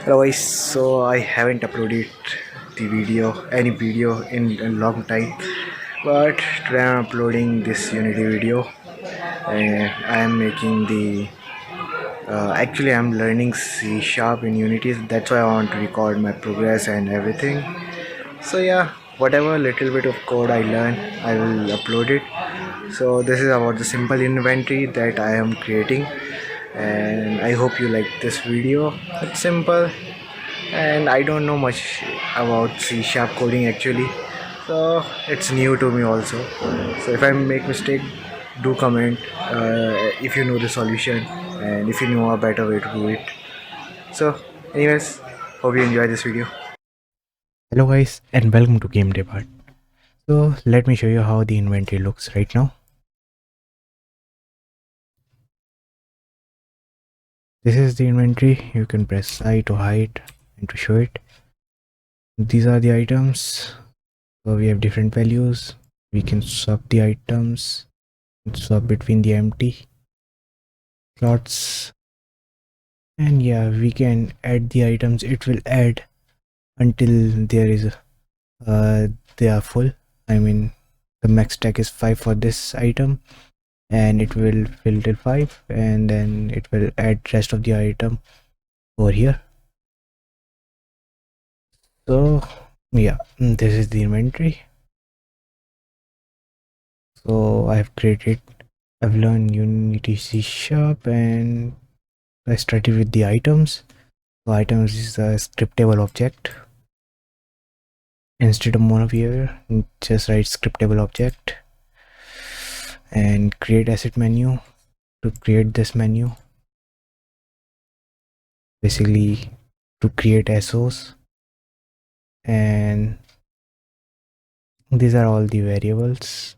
Hello guys, so I haven't uploaded any video in a long time, but today I'm uploading this Unity video, and I am making the. Actually, I'm learning C Sharp in Unity. That's why I want to record my progress and everything. So yeah, whatever little bit of code I learn, I will upload it. So this is about the simple inventory that I am creating, and I hope you like this video. It's simple and I don't know much about C sharp coding actually, so it's new to me also. So if I make mistake, do comment if you know the solution and if you know a better way to do it. So anyways, hope you enjoy this video. Hello guys and welcome to Game Day Part. So let me show you how the inventory looks right now. This is the inventory. You can press I to hide and to show it. These are the items. So we have different values. We can swap the items, swap between the empty slots, and yeah, we can add the items. It will add until there is they are full. I mean, the max stack is 5 for this item, and it will fill till 5, and then it will add rest of the item over here. So yeah, this is the inventory. So I've learned Unity C Sharp, and I started with the items. So items is a scriptable object. Instead of modifier, just write scriptable object and create asset menu. To create this menu, basically to create SOs, and these are all the variables: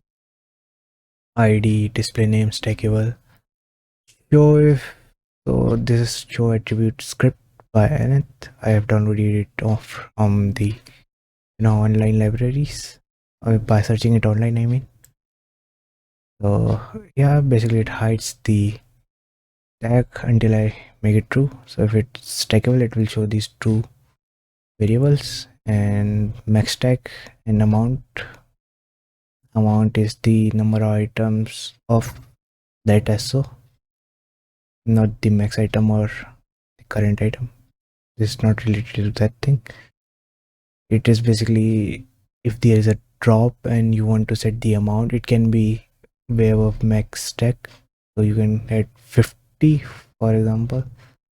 ID, display name, stackable, show if. So this is show attribute script by Aneth. I have downloaded it off from the online libraries, by searching it online, I mean. So yeah, basically it hides the stack until I make it true. So if it's stackable, it will show these two variables, and max stack and amount is the number of items of that SO, not the max item or the current item. This is not related to that thing. It is basically if there is a drop and you want to set the amount, it can be way above max stack. So you can add 50 for example,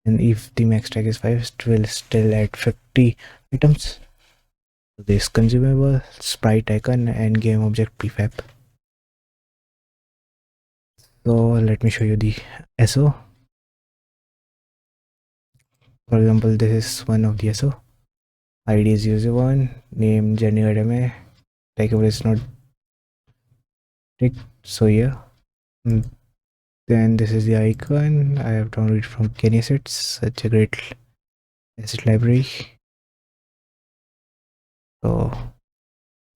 and if the max stack is 5, it will still add 50 items. This consumable, sprite icon, and game object prefab. So let me show you the SO. For example, this is one of the SO. ID is user1, name journey stackable is not ticked, so yeah. Then this is the icon. I have downloaded from Kinesets, such a great asset library. So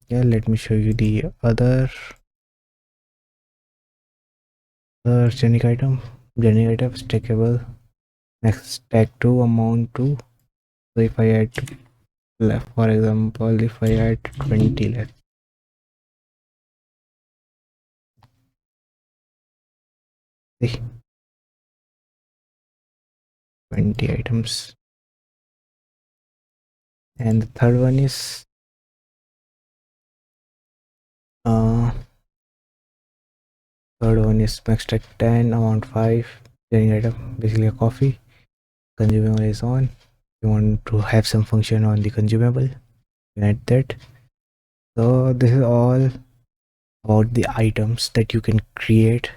yeah, let me show you the other generic item. Generic item stackable, next stack 2, amount 2. So if I add left, for example, if I add 20 left, see, 20 items. And the third one is max stack 10, amount 5, generic item, basically a coffee. Consumable is on. You want to have some function on the consumable, you can add that. So this is all about the items that you can create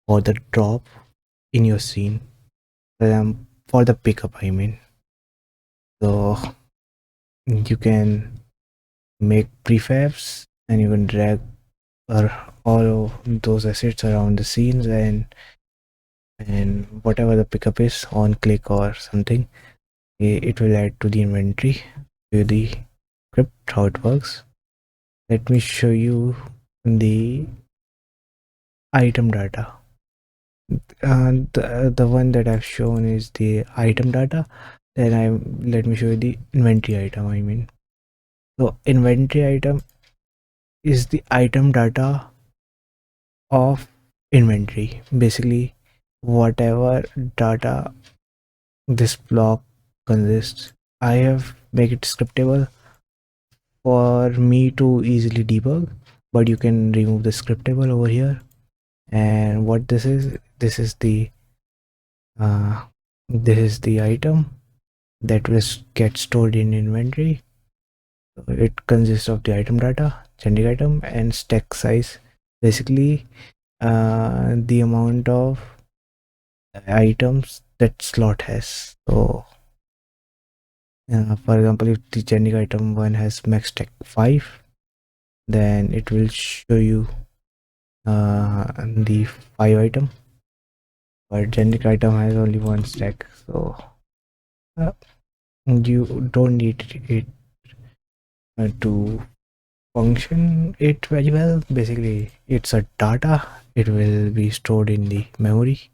for the drop in your scene, for the pickup, I mean. So you can make prefabs and you can drag all of those assets around the scenes, and whatever the pickup is, on click or something, it will add to the inventory to the script, how it works. Let me show you the item data. The one that I've shown is the item data. Then let me show you the inventory item. I mean, so inventory item is the item data of inventory. Basically, whatever data this block consists. I have make it scriptable for me to easily debug, but you can remove the scriptable over here. And what this is the uh, this is the item that will get stored in inventory. So it consists of the item data, generic item, and stack size. Basically, the amount of items that slot has. So, for example, if the generic item one has max stack 5, then it will show you the 5 item, but generic item has only 1 stack. So uh, you don't need it to function it very well. Basically, it's a data, it will be stored in the memory.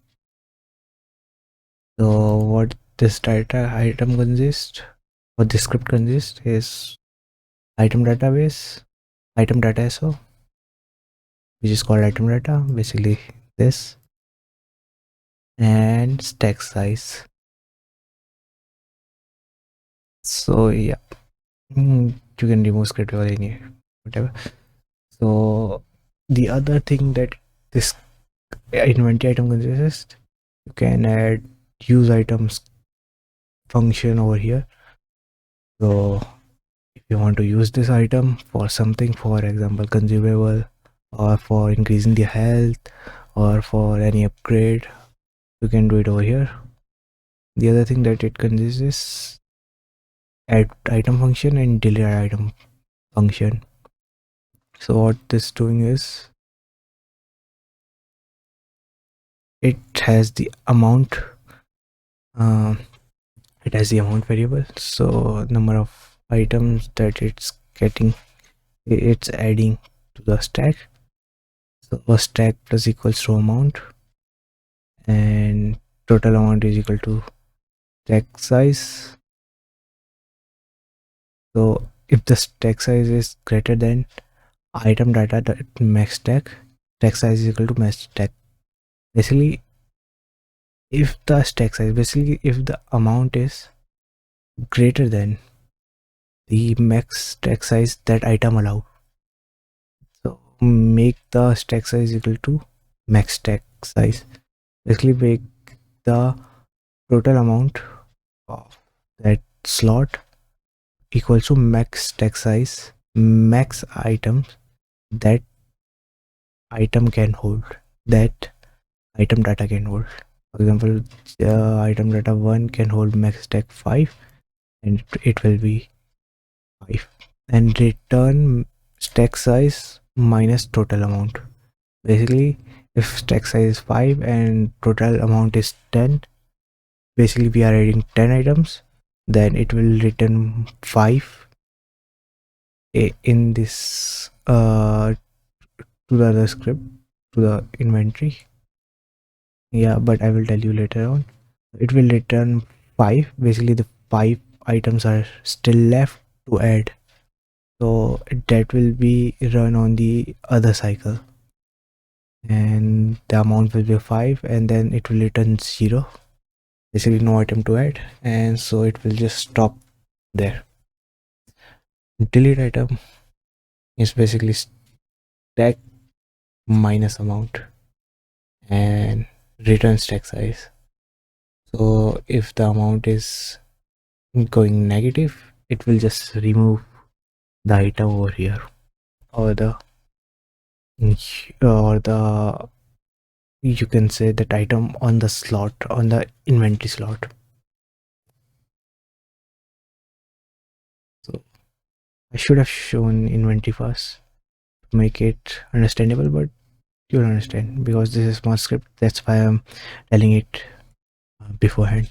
So what this data item consists, what this script consists is item database, item data so which is called item data, basically this, and stack size. So yeah, you can remove script or any whatever. So the other thing that this inventory item consists, you can add use items function over here. So if you want to use this item for something, for example consumable, or for increasing the health, or for any upgrade, you can do it over here. The other thing that it consists is add item function and delete item function. So what this doing is it has the amount it has the amount variable, so number of items that it's getting, it's adding to the stack. So a stack plus equals to amount, and total amount is equal to stack size. So if the stack size is greater than item data dot max stack, stack size is equal to max stack. Basically, if the stack size, basically if the amount is greater than the max stack size that item allow, so make the stack size equal to max stack size. Basically make the total amount of that slot equals to max stack size, max items that item can hold, that item data can hold. For example, item data 1 can hold max stack 5, and it will be 5. And return stack size minus total amount. Basically, if stack size is 5 and total amount is 10, basically we are adding 10 items, then it will return 5 in this to the other script, to the inventory. Yeah, but I will tell you later on. It will return 5. Basically the 5 items are still left to add, so that will be run on the other cycle, and the amount will be 5, and then it will return 0, basically no item to add, and so it will just stop there. Delete item is basically stack minus amount and return stack size. So if the amount is going negative, it will just remove the item over here, or the you can say that item on the slot, on the inventory slot. So I should have shown inventory first to make it understandable, but you'll understand because this is small script, that's why I'm telling it beforehand.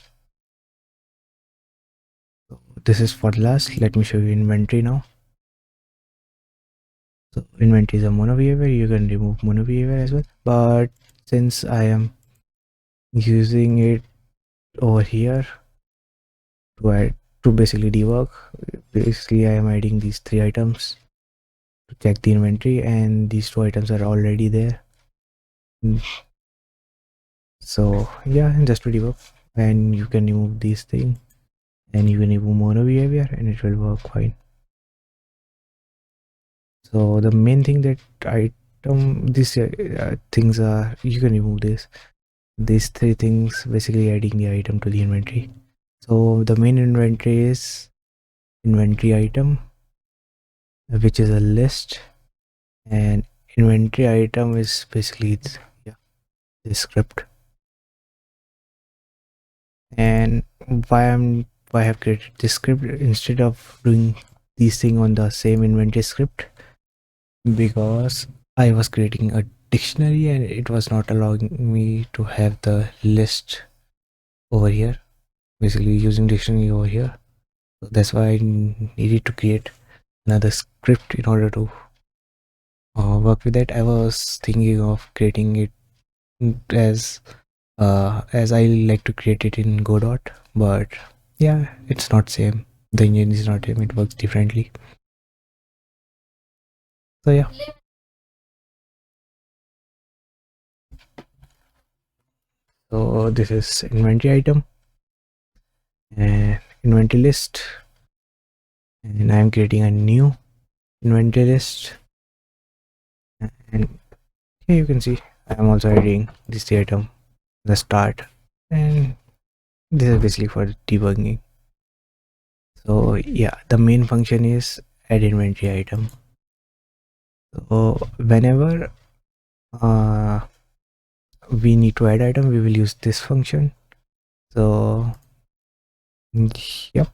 So this is for the last. Let me show you inventory now. So inventory is a mono behavior, you can remove mono behavior as well, but since I am using it over here, to add to basically debug. Basically, I am adding these 3 items to check the inventory, and these 2 items are already there. So yeah, just to debug, and you can remove these things, and you can remove mono behavior, and it will work fine. So the main thing that these things are, you can remove these 3 things, basically adding the item to the inventory. So the main inventory is inventory item, which is a list, and inventory item is basically the script. And why I have created this script instead of doing these things on the same inventory script, because I was creating a dictionary and it was not allowing me to have the list over here, basically using dictionary over here. So that's why I needed to create another script in order to work with that. I was thinking of creating it as I like to create it in Godot, but yeah, it's not same. The engine is not same. It works differently. So yeah. So this is inventory item and inventory list, and I am creating a new inventory list. And here you can see I am also adding this item, the start, and this is basically for debugging. So yeah, the main function is add inventory item. So whenever we need to add item, we will use this function. So yep,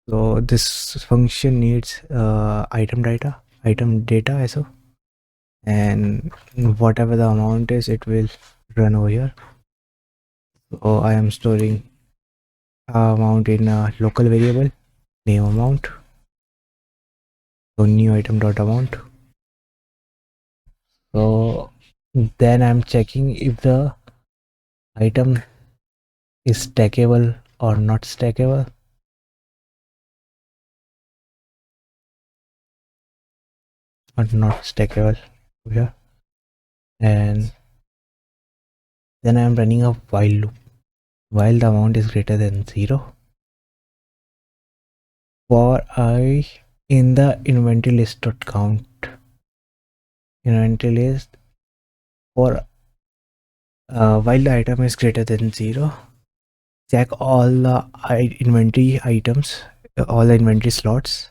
so this function needs item data so, and whatever the amount is, it will run over here. So I am storing amount in a local variable name amount. So new item dot amount. So then I'm checking if the item is stackable or not stackable. Or not stackable here. And then I'm running a while loop while the amount is greater than 0 for I in the inventory list dot count. Inventory list for while the item is greater than 0, check all the inventory items, all the inventory slots,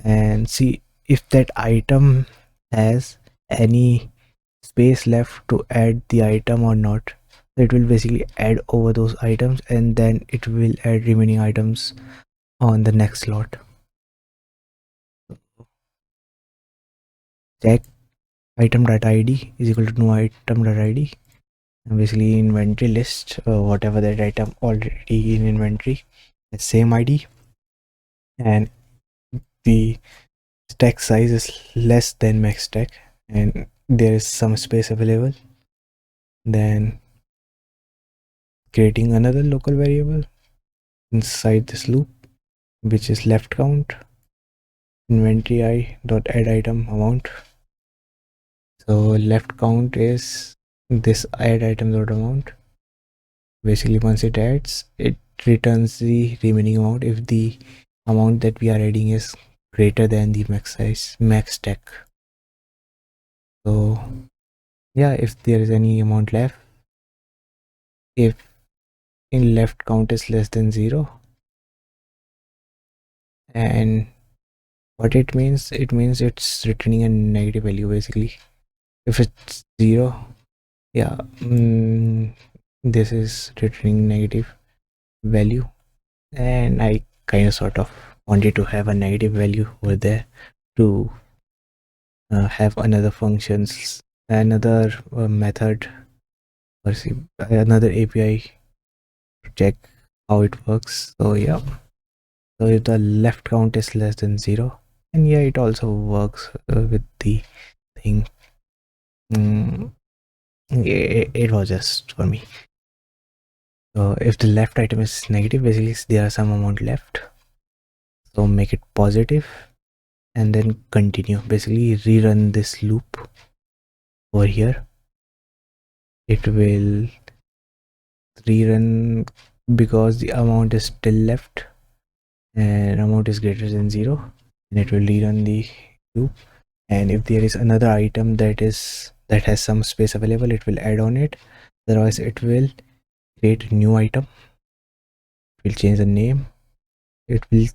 and see if that item has any space left to add the item or not. So it will basically add over those items, and then it will add remaining items on the next slot. Check item.id is equal to new item.id, and basically inventory list, whatever that item already in inventory, the same id, and the stack size is less than max stack, and there is some space available. Then creating another local variable inside this loop, which is left count inventory I dot add item amount. So left count is this add item dot amount. Basically, once it adds, it returns the remaining amount if the amount that we are adding is greater than the max stack. So yeah, if there is any amount left, if in left count is less than 0, and what it means it's returning a negative value. Basically, if it's 0, yeah, this is returning negative value, and I kind of sort of wanted to have a negative value over there to have another method, or another API to check how it works. So yeah, so if the left count is less than 0, and yeah, it also works with the thing. It was just for me. So if the left item is negative, basically there are some amount left. So make it positive and then continue. Basically rerun this loop over here. It will rerun because the amount is still left and amount is greater than 0, and it will rerun the loop. And if there is another item that has some space available, it will add on it. Otherwise it will create a new item. It will change the name. It will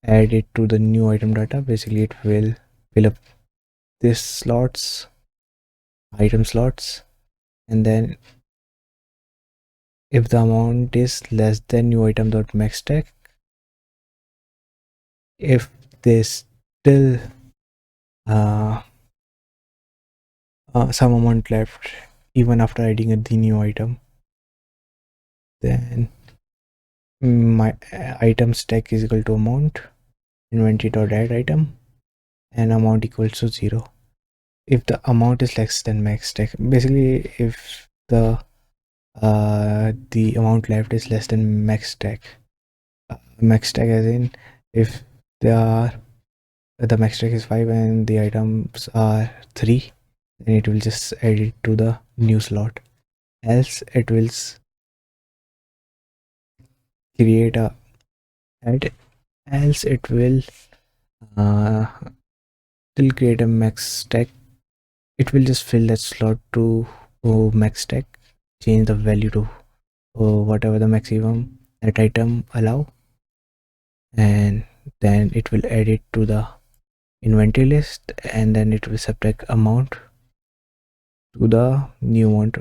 add it to the new item data. Basically it will fill up this item slots, and then if the amount is less than new item dot max stack, if there's still some amount left even after adding the new item, then my item stack is equal to amount inventory dot add item and amount equals to 0 if the amount is less than max stack. Basically if the amount left is less than max stack, max stack as in if the max stack is 5 and the items are 3, then it will just add it to the new slot. Else it will create a add else it will still create a max stack. It will just fill that slot to max stack, change the value to whatever the maximum that item allow, and then it will add it to the inventory list, and then it will subtract amount to the new amount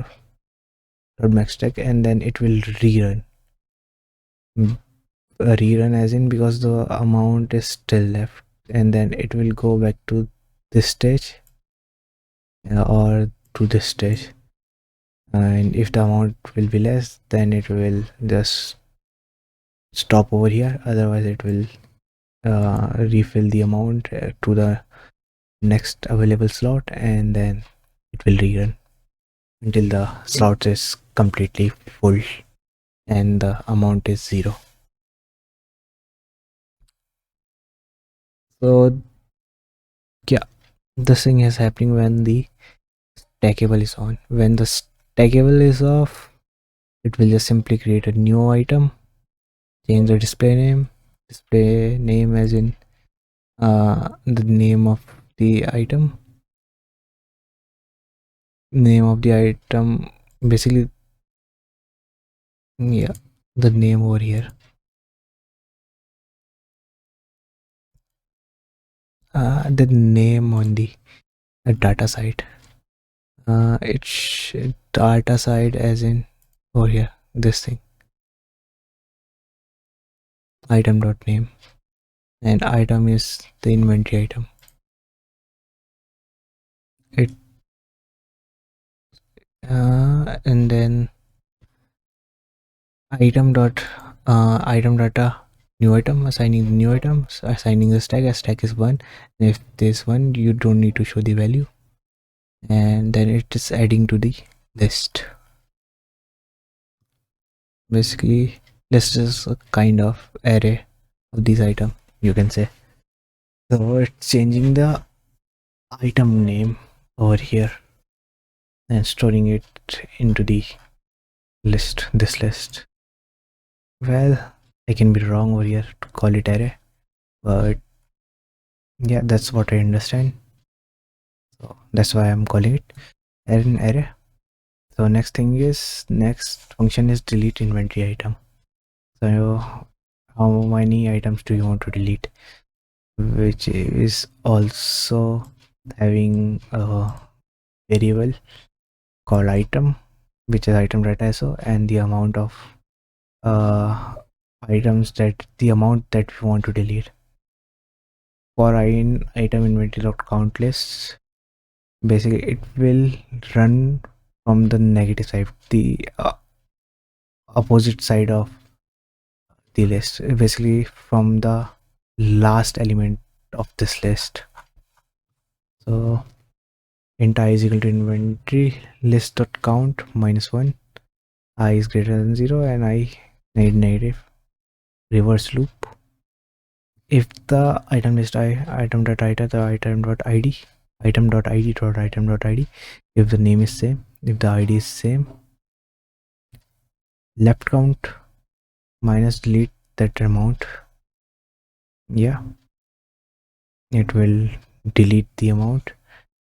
dot max stack, and then it will rerun. Rerun as in because the amount is still left, and then it will go back to this stage or to this stage, and if the amount will be less, then it will just stop over here. Otherwise it will refill the amount to the next available slot, and then it will rerun until the slot is completely full and the amount is 0. So yeah, this thing is happening when the stackable is on. When the stackable is off, it will just simply create a new item, change the display name as in the name of the item, basically, yeah, the name over here. The name on the data side. It's data side as in over here, this thing, item dot name, and item is the inventory item. It and then item data new item, assigning the new item, assigning the stack as stack is 1, and if there's 1 you don't need to show the value, and then it is adding to the list. Basically list is a kind of array of these items, you can say. So it's changing the item name over here and storing it into the list, this list. Well, I can be wrong over here to call it array, but yeah, that's what I understand, so that's why I'm calling it an array. So next function is delete inventory item. So how many items do you want to delete, which is also having a variable called item, which is item data so, and the amount of the amount that we want to delete. For item inventory count lists, basically it will run from the negative side, the opposite side of the list, basically from the last element of this list. So int I is equal to inventory list dot count -1, I is greater than 0 and I need negative. Reverse loop. If the item list item dot id, the item dot id, item dot id dot item dot id. If the name is same, if the id is same, left count minus delete that amount. Yeah, it will delete the amount,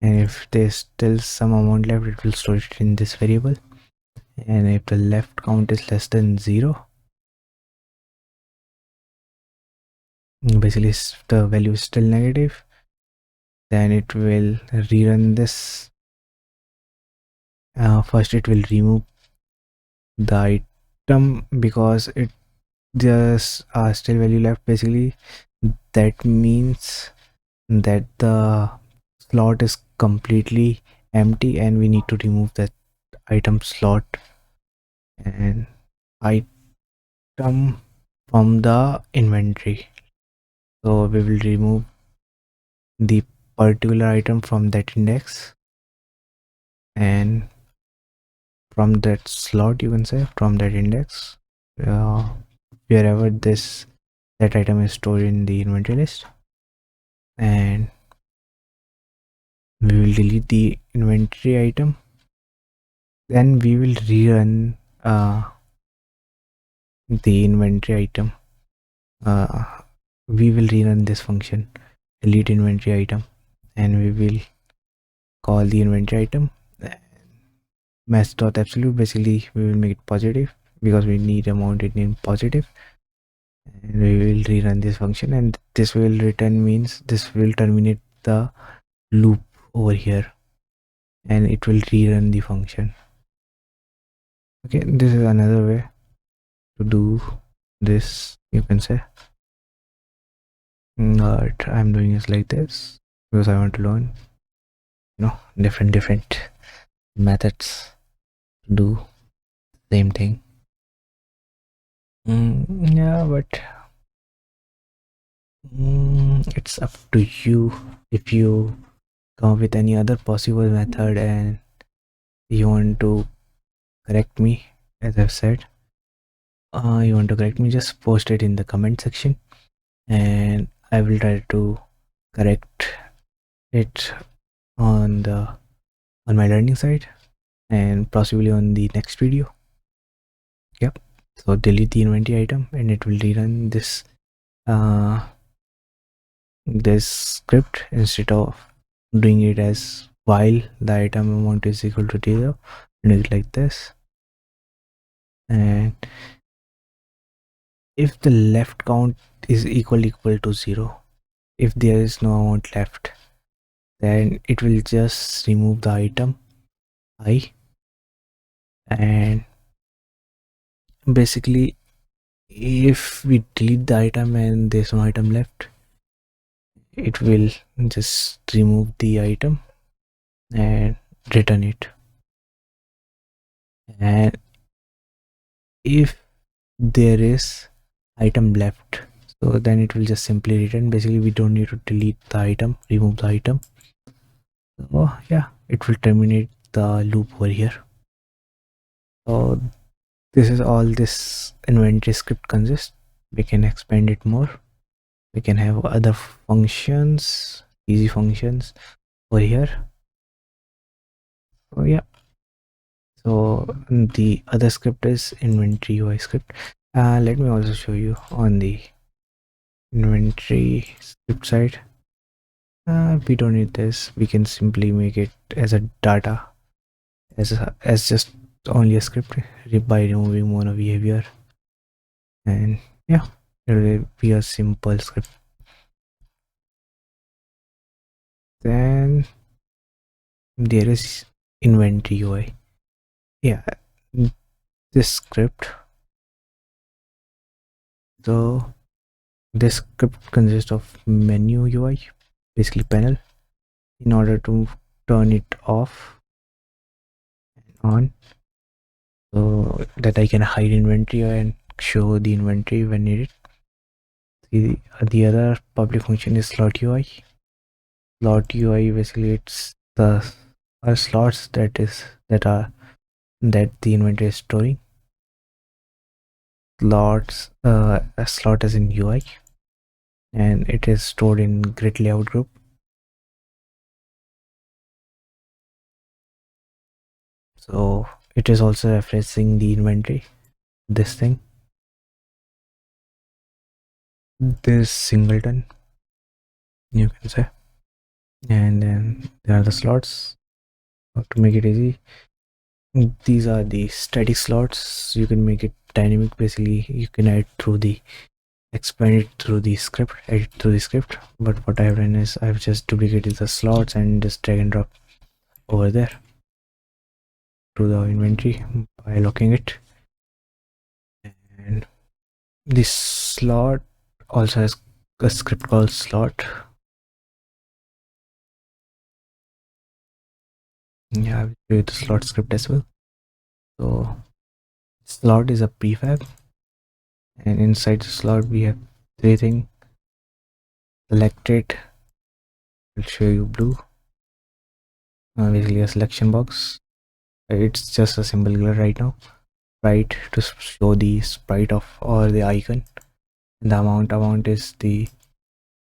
and if there's still some amount left, it will store it in this variable. And if the left count is less than 0, basically the value is still negative, then it will rerun this. First it will remove the item because it there's still value left. Basically that means that the slot is completely empty and we need to remove that item slot and item from the inventory. So we will remove the particular item from that index and from that slot, you can say, from that index, wherever that item is stored in the inventory list. And we will delete the inventory item, then we will rerun the inventory item. We will rerun this function, delete inventory item, and we will call the inventory item match.absolute. Basically we will make it positive because we need amount in positive, and we will rerun this function, and this will return means this will terminate the loop over here and it will rerun the function. Okay, this is another way to do this, you can say, but I'm doing it like this because I want to learn, different methods to do same thing. Yeah, but it's up to you. If you come up with any other possible method and you want to correct me, as I've said, you want to correct me, just post it in the comment section and I will try to correct it on my learning side and possibly on the next video. Yep. So delete the inventory item and it will rerun this script instead of doing it as while the item amount is equal to 0, and it's like this. And if the left count is equal to 0, if there is no amount left, then it will just remove the item I, and basically if we delete the item and there's no item left, it will just remove the item and return it. And if there is item left, so then it will just simply return. Basically we don't need to delete the item, remove the item. Oh yeah, it will terminate the loop over here. So this is all this inventory script consists. We can expand it more. We can have other functions, easy functions over here. Oh yeah, so the other script is inventory UI script. Let me also show you on the inventory script side. We don't need this. We can simply make it as a data, as just only a script by removing mono behavior, and yeah, it will be a simple script. Then there is inventory UI. Yeah, this script. So this script consists of menu UI, basically panel. In order to turn it off and on, so that I can hide inventory and show the inventory when needed. The other public function is slot UI. Slot UI basically it's the slots that the inventory is storing. slots, a slot as in UI, and it is stored in grid layout group. So it is also referencing the inventory, this thing, this singleton, you can say. And then there are the slots. To make it easy, these are the static slots. You can make it dynamic. Basically, you can add through the expand it through the script, edit through the script. But what I have done is I've just duplicated the slots and just drag and drop over there to the inventory by locking it. And this slot also has a script called slot. Yeah, I will show you the slot script as well. So slot is a prefab, and inside the slot we have three things. Select it, I'll show you blue. Basically a selection box. It's just a symbol color right now. Right, to show the sprite of or the icon. And the amount is the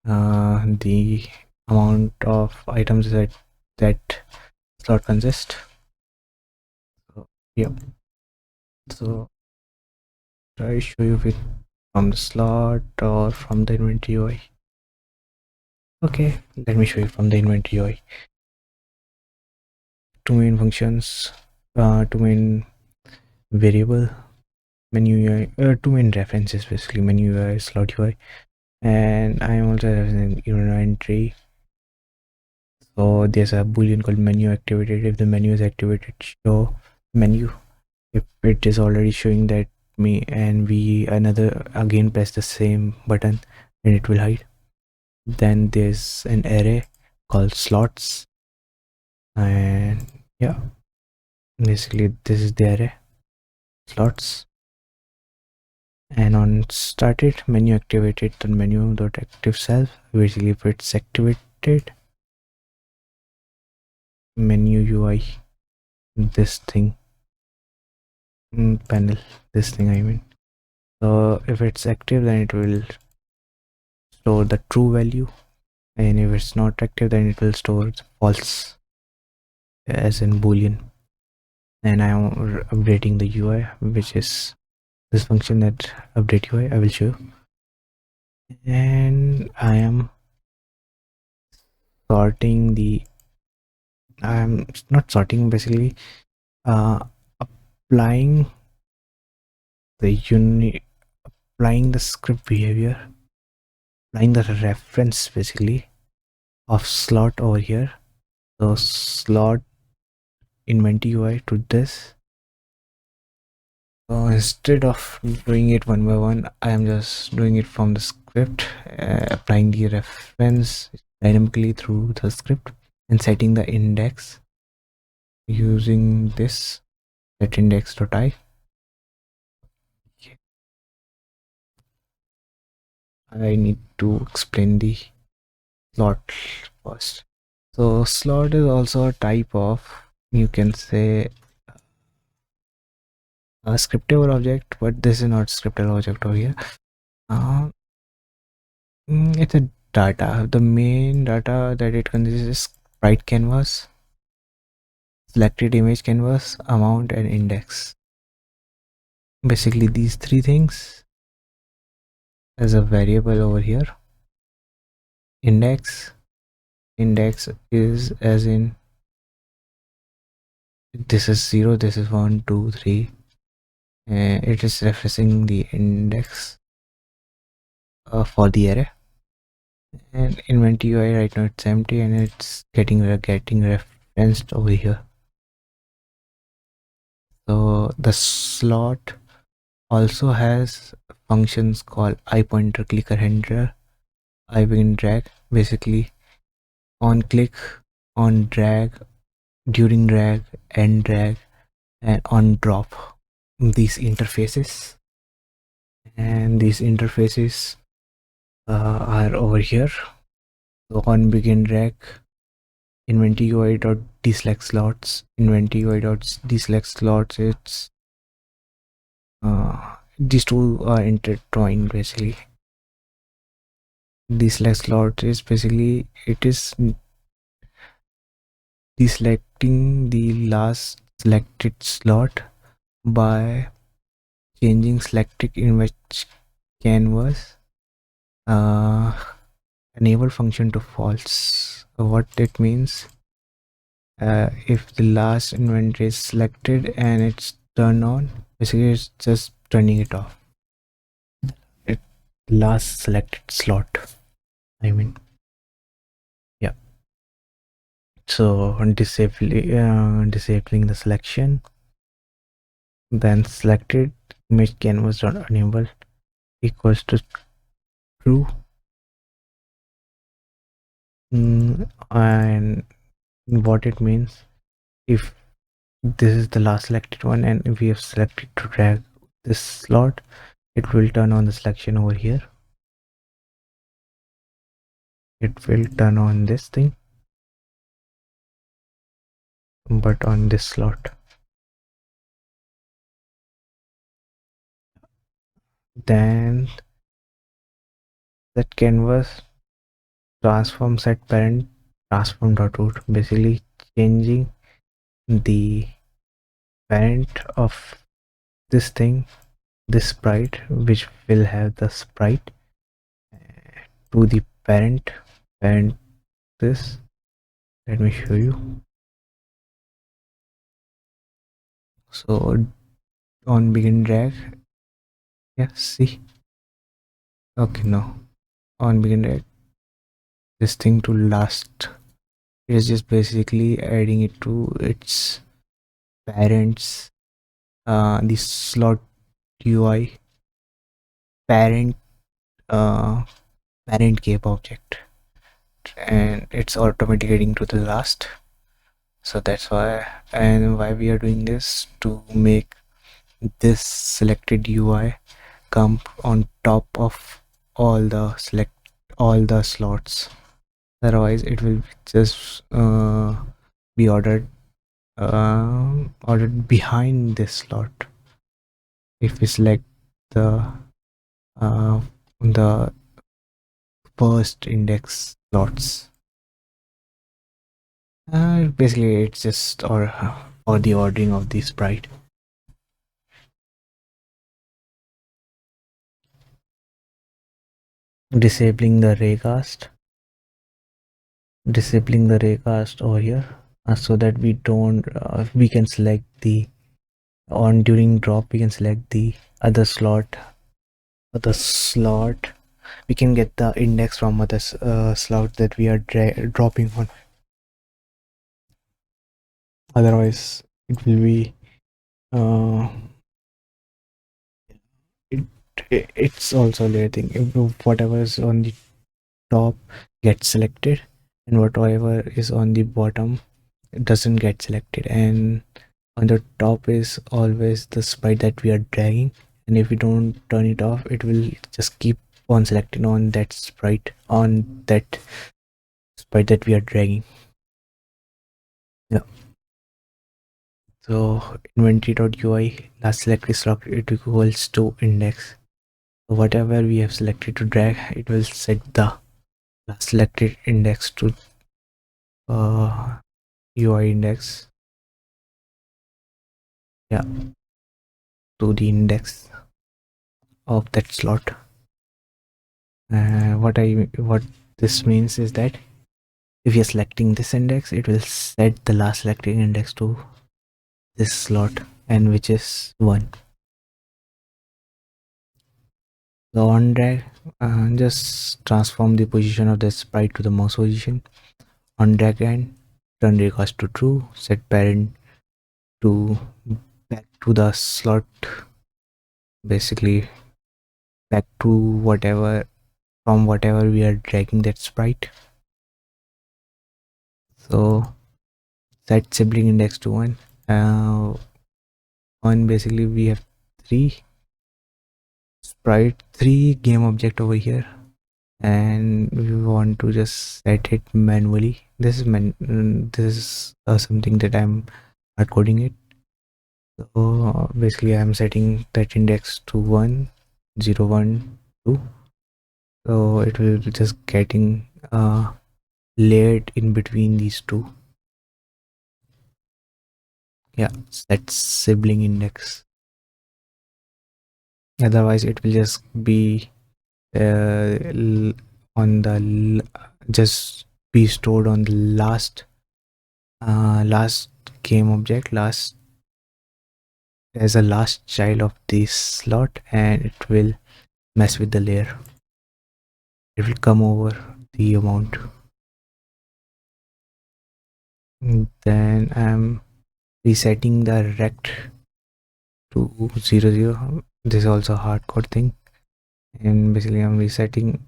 amount of items that slot consists. So yeah, so try to show you it from the slot or from the inventory UI. Okay, let me show you from the inventory UI. Two main functions, two main variable, menu UI, two main references basically, menu UI, slot UI, and I am also referencing inventory. So there's a boolean called menu activated. If the menu is activated, show menu. If it is already showing that me and we another again press the same button, and it will hide. Then there's an array called slots, and yeah, basically this is the array slots. And on started menu activated, then menu dot active self. Basically if it's activated, menu UI, this thing, panel, this thing I mean. So if it's active, then it will store the true value, and if it's not active, then it will store false as in boolean. And I am updating the UI, which is this function that update UI. I will show you. And I am sorting the, I am not sorting, basically applying applying the script behavior, applying the reference basically of slot over here. So slot inventory UI to this. So instead of doing it one by one, I am just doing it from the script, applying the reference dynamically through the script and setting the index using this set index.i. I need to explain the slot first. So slot is also a type of, you can say, a scriptable object, but this is not scriptable object over here. It's a data. The main data that it consists is sprite canvas, selected image canvas, amount, and index. Basically these three things as a variable over here. Index is as in this is 0, this is 1, 2, 3. It is referencing the index for the array. And inventory UI right now it's empty, and it's getting referenced over here. So the slot also has functions called iPointer, clicker handler, iBegin drag. Basically on click, on drag, during drag, end drag, and on drop. These interfaces, and these interfaces are over here. So on begin drag, inventory UI dot deselect slots, inventory UI dot deselect slots, these two are intertwined basically. Deselect slot is basically it is deselecting the last selected slot by changing selected image canvas enable function to false. So what it means, if the last inventory is selected and it's turned on, basically it's just turning it off. It last selected slot, I mean. Yeah. So disabling the selection, then selected image canvas dot enable equals to true. And what it means, if this is the last selected one and if we have selected to drag this slot, it will turn on the selection over here. It will turn on this thing, but on this slot. Then that canvas transform set parent transform dot root, basically changing the parent of this thing, this sprite, which will have the sprite, to the parent this. Let me show you. So on begin drag, yeah, see, okay, no, on begin drag, this thing to last, it is just basically adding it to its parents, the slot UI parent, parent cape object, and it's automatically adding to the last. So that's why, and why we are doing this, to make this selected UI come on top of all the slots. Otherwise it will just be ordered behind this slot. If we select uh, the first index slots, basically it's just or the ordering of the sprite. Disabling the raycast over here, so that we don't we can select the on during drop, we can select the other slot, we can get the index from other slot that we are dropping on. Otherwise it will be it's also a thing. If whatever is on the top gets selected and whatever is on the bottom doesn't get selected, and on the top is always the sprite that we are dragging, and if we don't turn it off, it will just keep on selecting on that sprite that we are dragging. Yeah. So inventory.ui last selected slot, it equals to index. So whatever we have selected to drag, it will set the last selected index to UI index, yeah, to the index of that slot. What this means is that if you're selecting this index, it will set the last selected index to this slot, and which is 1. So on drag, just transform the position of the sprite to the mouse position. On drag and turn recast to true, set parent to back to the slot, basically back to whatever we are dragging that sprite. So set sibling index to 1. On basically we have 3 game object over here, and we want to just set it manually. This is something that I'm hard coding it. So basically I'm setting that index to 1 0 1 2, so it will be just getting layered in between these two. Yeah, set sibling index, otherwise it will just be on the just be stored on the last game object, last as a last child of this slot, and it will mess with the layer. It will come over the amount. Then I'm resetting the rect to 0 0. This is also a hardcore thing, and basically I'm resetting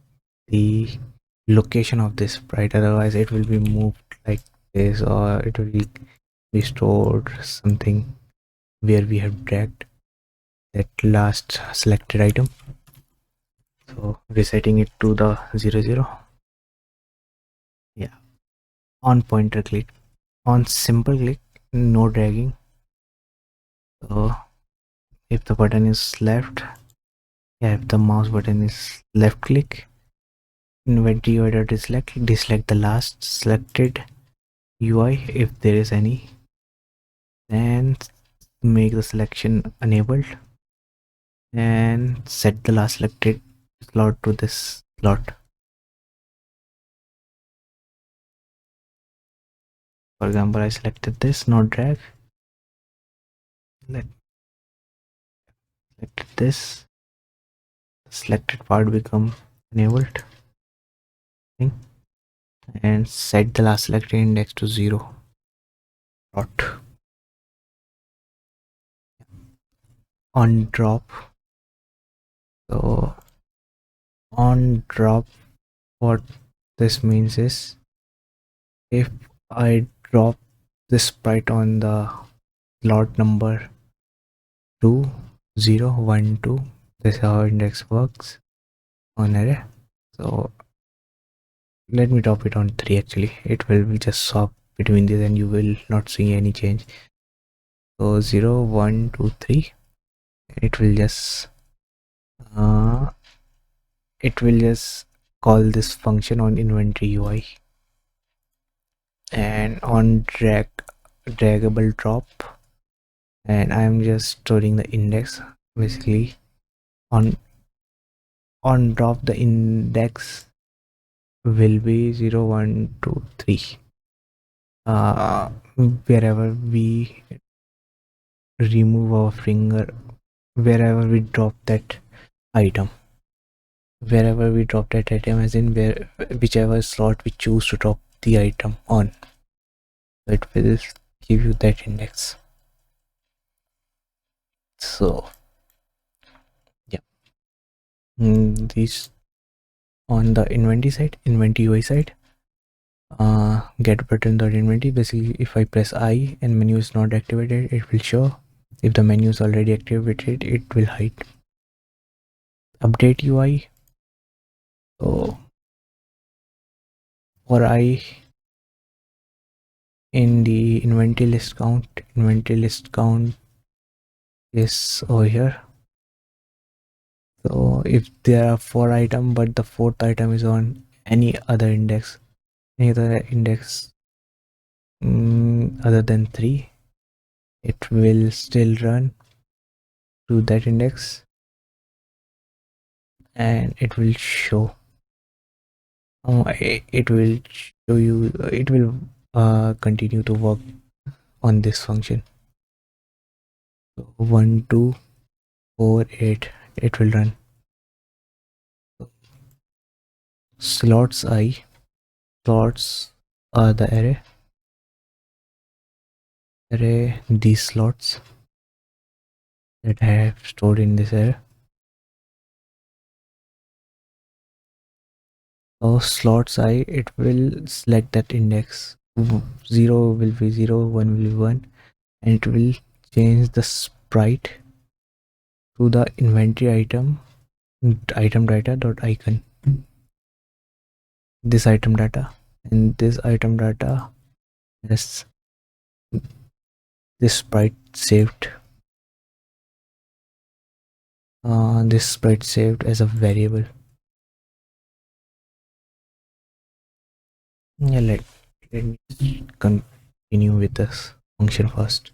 the location of this sprite, otherwise it will be moved like this, or it will be stored something where we have dragged that last selected item. So resetting it to the 0 0. Yeah, on pointer click, on simple click, no dragging. So if the button is left, yeah, if the mouse button is left click, inventory UI deselect the last selected UI if there is any, then make the selection enabled and set the last selected slot to this slot. For example, I selected this, no drag. Let selected this, selected part become enabled thing, and set the last selected index to 0 dot. On drop, so on drop, what this means is if I drop this sprite on the slot number 2 0 1 2, this is how index works on array. So let me drop it on 3. Actually it will just swap between these and you will not see any change. So 0 1 2 3, it will just call this function on inventory UI, and on draggable drop, and I'm just storing the index. Basically on drop, the index will be 0 1 2 3, wherever we remove our finger, wherever we drop that item, as in where whichever slot we choose to drop the item on, it will give you that index. So yeah, these on the inventory UI side, get button dot inventory. Basically if I press I and menu is not activated, it will show. If the menu is already activated, it will hide. Update UI, so for I in the inventory list count is over here. So if there are 4 items but the 4th item is on any other index other than 3, it will still run to that index and it will show. It will show you, it will continue to work on this function. So 1 2 4 8, it will run. Slots slots are the array these slots that I have stored in this array. So slots it will select that index. 0 will be 0, 1 will be 1, and it will change the sprite to the inventory item data dot icon. This item data, and this item data has this sprite saved. this sprite saved as a variable. Yeah, let me continue with this function first.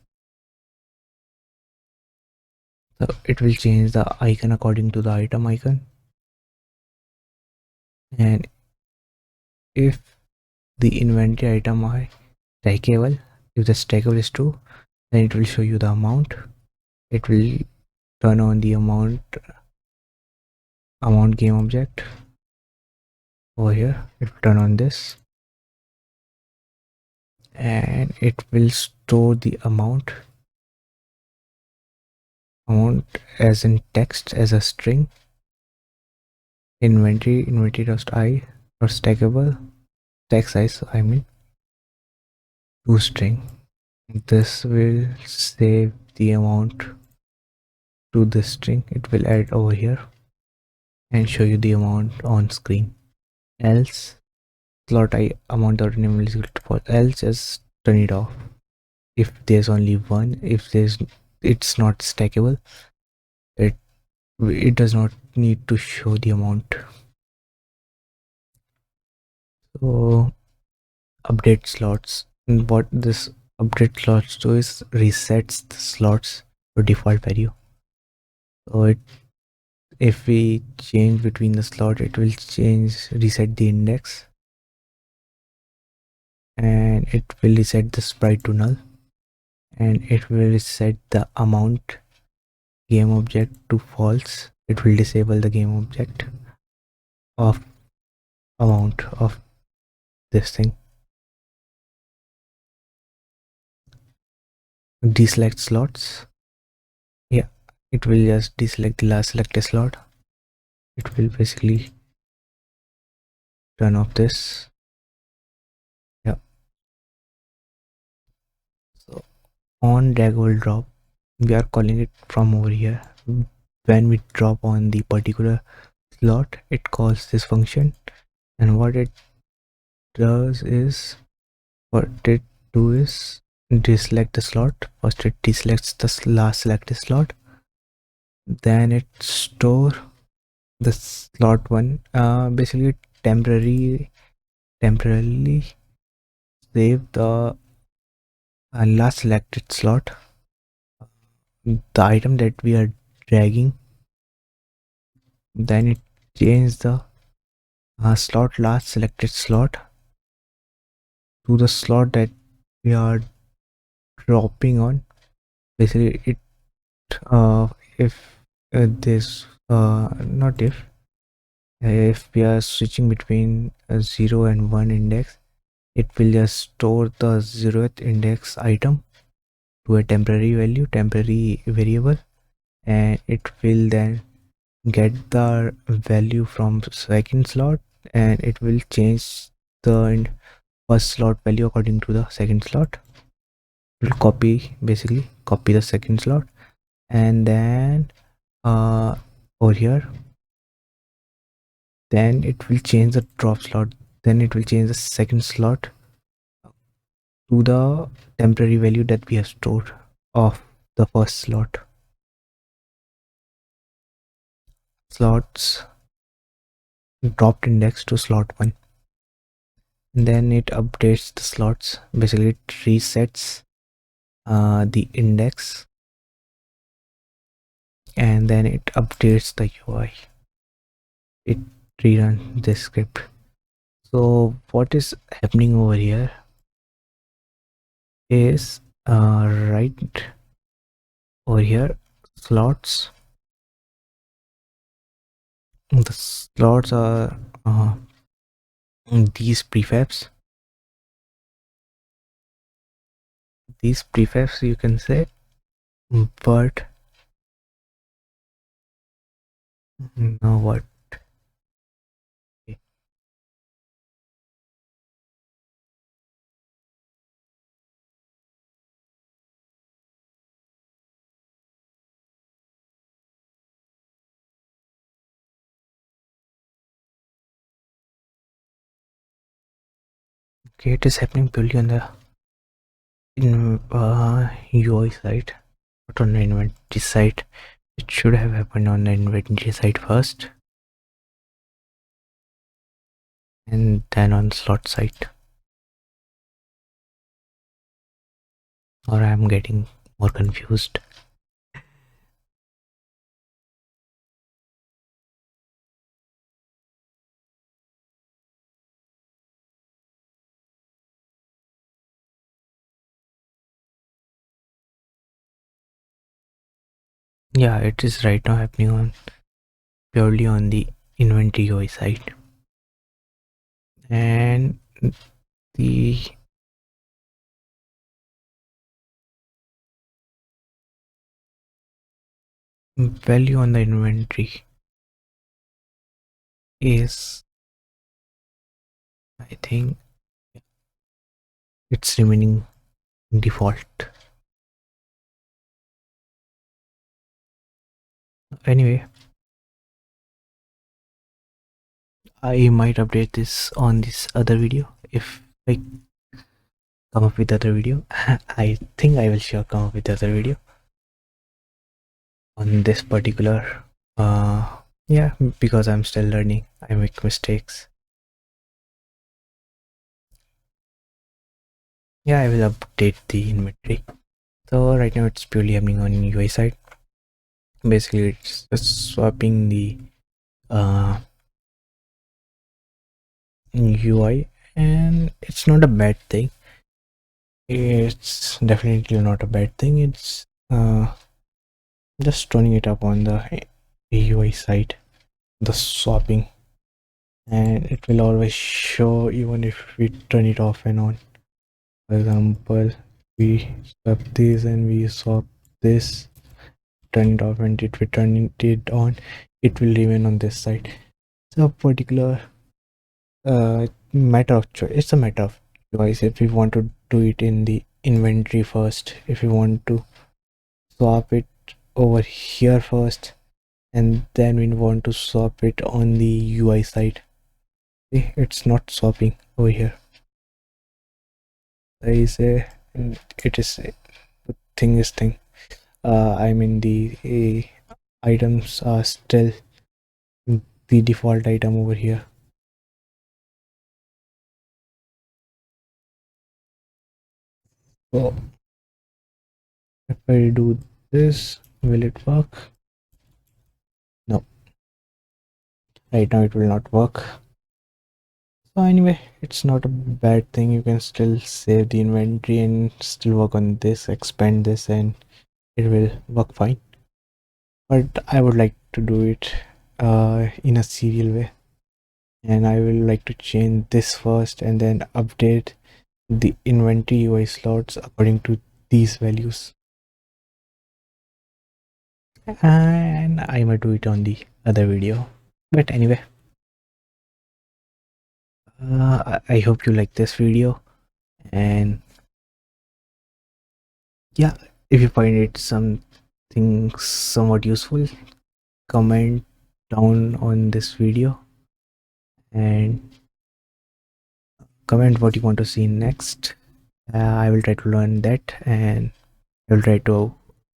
So it will change the icon according to the item icon, and if the inventory item are stackable, if the stackable is true, then it will show you the amount. It will turn on the amount game object over here. It will turn on this, and it will store the amount as in text, as a string. Inventory or stackable text size, I mean, to string. This will save the amount to this string. It will add over here and show you the amount on screen. Else slot I amount dot name is equal to false. Else just turn it off. If there's only one, if there's it's not stackable, it does not need to show the amount. So update slots. And what this update slots do is resets the slots to default value. So if we change between the slot, it will reset the index, and it will reset the sprite to null, and it will reset the amount game object to false. It will disable the game object of amount of this thing. Deselect slots. Yeah, it will just deselect the last selected slot. It will basically turn off this. Yeah. So on draggable drop, we are calling it from over here. When we drop on the particular slot, it calls this function, and what it does is deselect the slot. First it deselects the last selected slot, then it store the slot one, basically temporarily save the last selected slot, the item that we are dragging. Then it changes the last selected slot to the slot that we are dropping on. Basically it if this not if we are switching between 0 and 1 index, it will just store the 0th index item to a temporary variable, and it will then get the value from second slot, and it will change the first slot value according to the second slot. It will basically copy the second slot, and then over here, then it will change the drop slot, then it will change the second slot to the temporary value that we have stored of the first slots dropped index to slot 1, and then it updates the slots. Basically it resets the index, and then it updates the UI. It rerun this script. So what is happening over here is right over here, slots. The slots are these prefabs. These prefabs you can say, but now what? Okay, it is happening purely on the UI side, not on the inventory side. It should have happened on the inventory side first and then on slot side, or I'm getting more confused. Yeah, it is right now happening on purely on the inventory UI side, and the value on the inventory is, I think, it's remaining default. Anyway, I might update this on this other video if I come up with other video. I think I will sure come up with other video on this particular yeah, because I'm still learning, I make mistakes. Yeah, I will update the inventory. So right now it's purely happening on UI side. Basically it's just swapping the UI, and it's not a bad thing. It's definitely not a bad thing. It's just turning it up on the UI side, the swapping, and it will always show even if we turn it off and on. For example, we swap this and we swap this, turn it off, and if we turn it on, it will remain on this side. So a particular matter of choice. It's a matter of choice if we want to do it in the inventory first, if we want to swap it over here first, and then we want to swap it on the UI side. See, it's not swapping over here. There is a, it is a thing is thing. I mean the items are still the default item over here. So if I do this, will it work? No, right now it will not work. So anyway, it's not a bad thing. You can still save the inventory and still work on this, expand this, and it will work fine. But I would like to do it in a serial way, and I will like to change this first and then update the inventory UI slots according to these values. And I might do it on the other video. But anyway, I hope you like this video, and yeah, if you find it something somewhat useful, comment down on this video and comment what you want to see next. I will try to learn that, and I will try to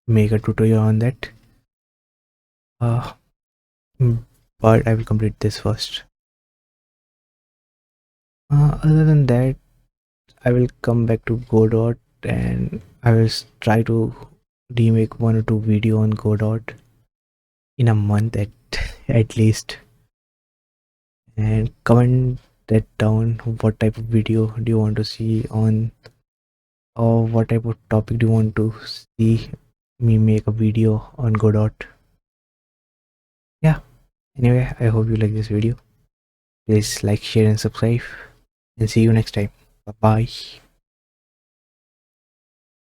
make a tutorial on that. uh, but I will complete this first. Other than that, I will come back to Godot, and I will try to remake 1 or 2 video on Godot in a month at least. And comment that down, what type of video do you want to see on, or what type of topic do you want to see me make a video on Godot. Yeah, anyway, I hope you like this video. Please like, share and subscribe, and see you next time. Bye bye.